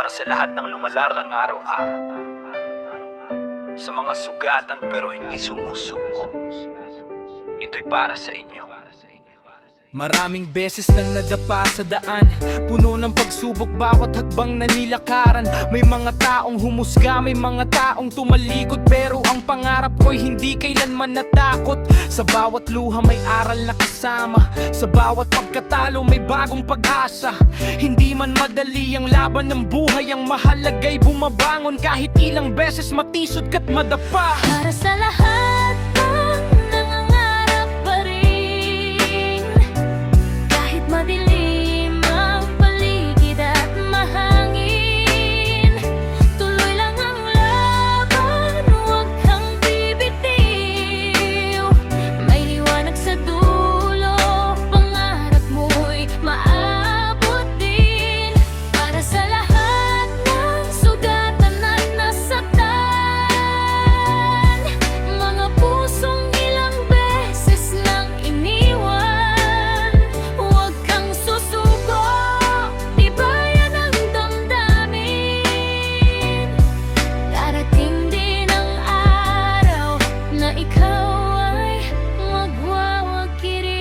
para sa lahat ng lumalarang araw-araw, sa mga sugatan pero hindi sumusuko. Ito'y para sa inyo. Maraming beses nang nadapa sa daan, puno ng pagsubok bawat hakbang na nilakaran. May mga taong humusga, may mga taong tumalikod, pero ang pangarap ko'y hindi kailanman natakot. Sa bawat luha may aral na kasama, sa bawat pagkatalo may bagong pag-asa. Hindi man madali ang laban ng buhay, ang mahalaga'y bumabangon kahit ilang beses matisod ka't madapa. Para sa lahat ng nangangarap pa rin, kahit madilim ang paligid at mahangin, tuloy lang ang laban, huwag kang bibitiw. May liwanag sa dulo, pangarap mo'y maabot din. Para sa lahat ng sugatan at nasaktan, mga pusong ilang beses nang iniwan, huwag kang susuko, tibayan ang damdamin. Darating din ang araw na ikaw ay magwawakirin.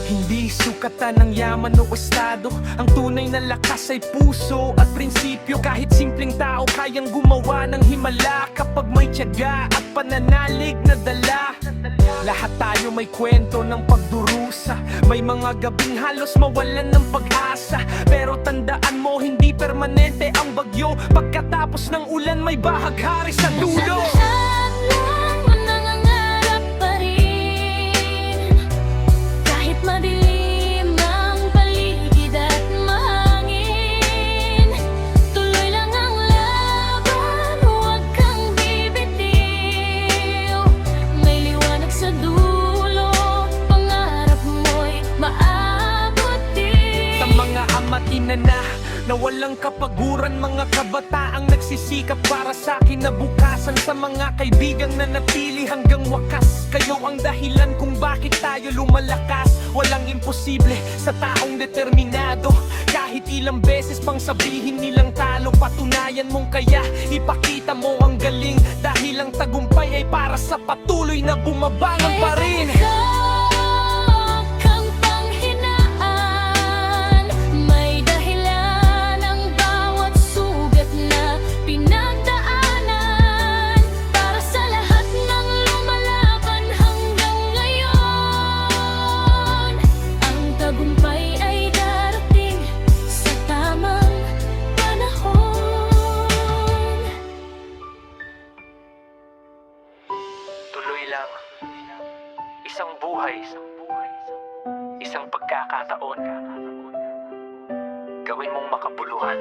Hindi sukatan ng yaman o estado, ang tunay na lakas ay puso at prinsipyo. Kahit simpleng tao kayang gumawa ng himala kapag may tiyaga at pananalig na dala. Lahat tayo may kwento ng pagdurusa, may mga gabing halos mawalan ng pag-asa. Pero tandaan mo, hindi permanente ang bagyo, pagkatapos ng ulan may bahaghari sa dulo. Sa lahat ng nangangarap pa rin, kahit madilim ang paligid at mahangin, tuloy lang ang laban, huwag kang bibitiw. May liwanag sa dulo, pangarap mo'y maabot din. Sa mga ama't ina na walang kapaguran, mga kabataang nagsisikap para sa kinabukasan. Sa mga kaibigang nanatili hanggang wakas, kayo ang dahilan kung bakit tayo lumalakas. Walang imposible sa taong determinado, kahit ilang beses pang sabihin nilang talo. Patunayan mong kaya, ipakita mo ang galing, dahil ang tagumpay ay para sa patuloy na bumabangon pa rin. Huwag kang panghinaan, may dahilan ang bawat sugat na pinagdaanan. Para sa lahat ng lumalaban hanggang ngayon, ang tagumpay ay darating sa tamang panahon. Tuloy lang. Isang buhay, isang pagkakataon. Gawin mong makabuluhan.